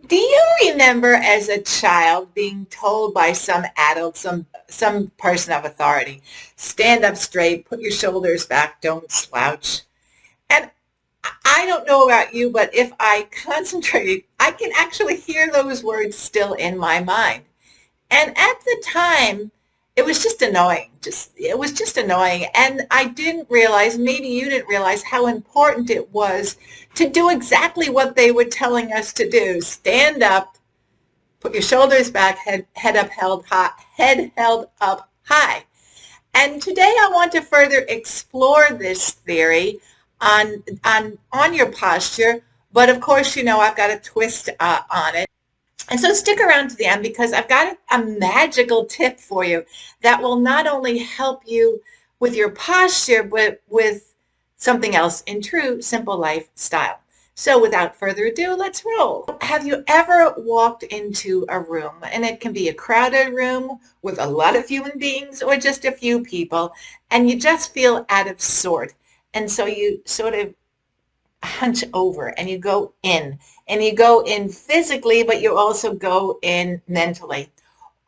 Do you remember as a child being told by some adult, some person of authority, stand up straight, put your shoulders back, don't slouch? And I don't know about you, but if I concentrate, I can actually hear those words still in my mind. And at the time, it was just annoying. It was just annoying. And I didn't realize, maybe you didn't realize how important it was to do exactly what they were telling us to do. Stand up, put your shoulders back, head up held high, head held up high. And today I want to further explore this theory on your posture. But of course, I've got a twist on it. And so stick around to the end because I've got a magical tip for you that will not only help you with your posture, but with something else in true simple life style. So without further ado, let's roll. Have you ever walked into a room, and it can be a crowded room with a lot of human beings or just a few people, and you just feel out of sort. And so you sort of hunch over and you go in, and you go in physically, but you also go in mentally.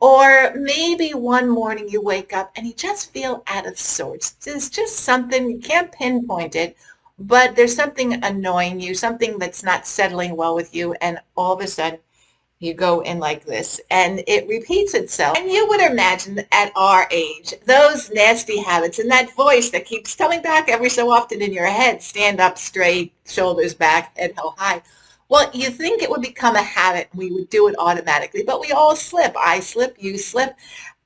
Or maybe one morning you wake up and you just feel out of sorts. There's just something, you can't pinpoint it, but there's something annoying you, something that's not settling well with you, and all of a sudden you go in like this, and it repeats itself. And you would imagine at our age, those nasty habits and that voice that keeps coming back every so often in your head, stand up straight, shoulders back, head held high. Well, you think it would become a habit, and we would do it automatically, but we all slip. I slip, you slip,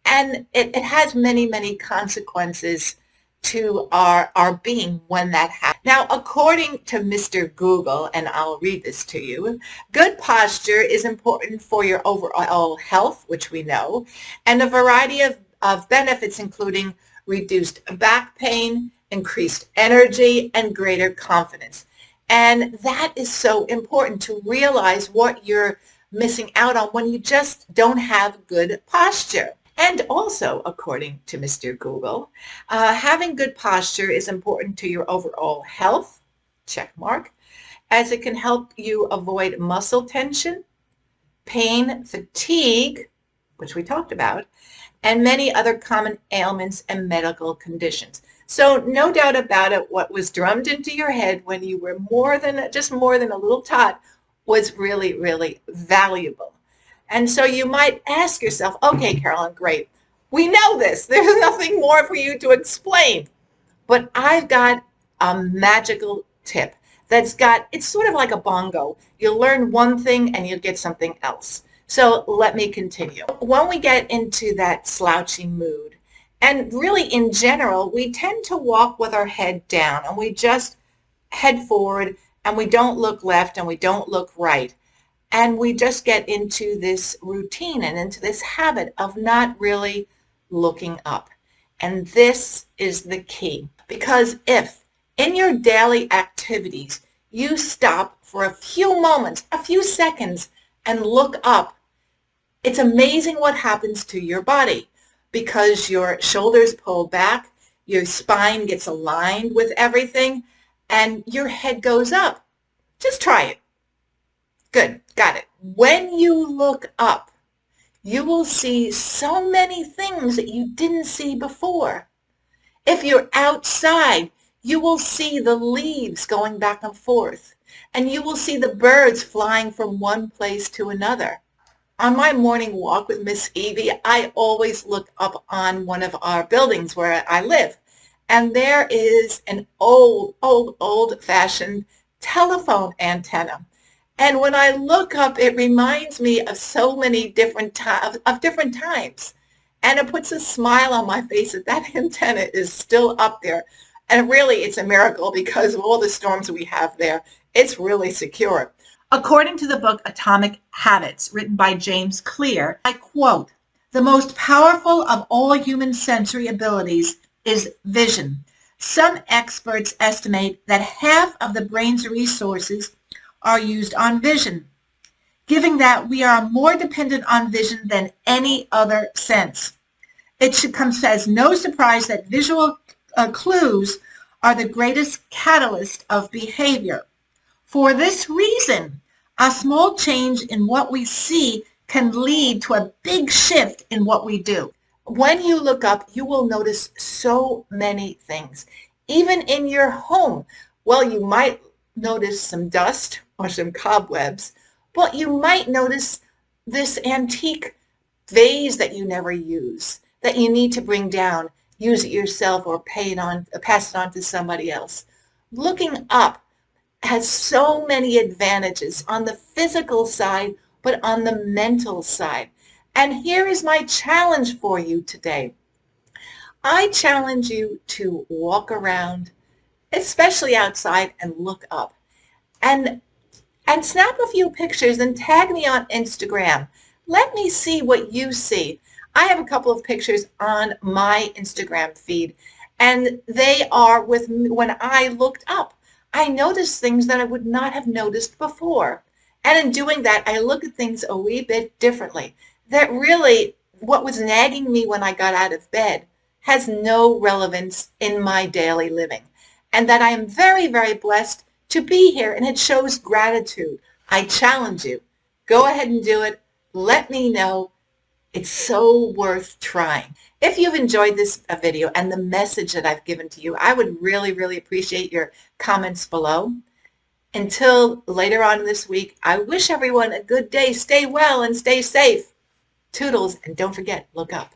and it has many, many consequences to our being when that happens. Now, according to Mr. Google, and I'll read this to you, good posture is important for your overall health, which we know, and a variety of benefits, including reduced back pain, increased energy, and greater confidence. And that is so important to realize what you're missing out on when you just don't have good posture. And also, according to Mr. Google, having good posture is important to your overall health, check mark, as it can help you avoid muscle tension, pain, fatigue, which we talked about, and many other common ailments and medical conditions. So no doubt about it, what was drummed into your head when you were more than a little tot was really, really valuable. And so you might ask yourself, okay, Carolyn, great. We know this. There's nothing more for you to explain. But I've got a magical tip it's sort of like a bongo. You'll learn one thing and you'll get something else. So let me continue. When we get into that slouching mood, and really in general, we tend to walk with our head down and we just head forward and we don't look left and we don't look right. And we just get into this routine and into this habit of not really looking up. And this is the key. Because if in your daily activities you stop for a few moments, a few seconds, and look up, it's amazing what happens to your body because your shoulders pull back, your spine gets aligned with everything, and your head goes up. Just try it. Good, got it. When you look up, you will see so many things that you didn't see before. If you're outside, you will see the leaves going back and forth, and you will see the birds flying from one place to another. On my morning walk with Miss Evie, I always look up on one of our buildings where I live, and there is an old-fashioned telephone antenna. And when I look up, it reminds me of so many different times. And it puts a smile on my face that antenna is still up there. And really, it's a miracle because of all the storms we have there. It's really secure. According to the book Atomic Habits, written by James Clear, I quote, "The most powerful of all human sensory abilities is vision. Some experts estimate that half of the brain's resources are used on vision, giving that we are more dependent on vision than any other sense. It should come as no surprise that visual clues are the greatest catalyst of behavior. For this reason, A small change in what we see can lead to a big shift in what we do. When you look up, you will notice so many things. Even in your home, well, you might notice some dust or some cobwebs, but you might notice this antique vase that you never use, that you need to bring down, use it yourself, or pass it on to somebody else. Looking up has so many advantages on the physical side, but on the mental side. And here is my challenge for you today. I challenge you to walk around, especially outside, and look up. And snap a few pictures and tag me on Instagram. Let me see what you see. I have a couple of pictures on my Instagram feed, and they are with me when I looked up. I noticed things that I would not have noticed before. And in doing that, I look at things a wee bit differently. That really, what was nagging me when I got out of bed has no relevance in my daily living. And that I am very, very blessed to be here, and it shows gratitude. I challenge you. Go ahead and do it. Let me know. It's so worth trying. If you've enjoyed this video and the message that I've given to you, I would really, really appreciate your comments below. Until later on this week, I wish everyone a good day. Stay well and stay safe. Toodles, and don't forget, look up.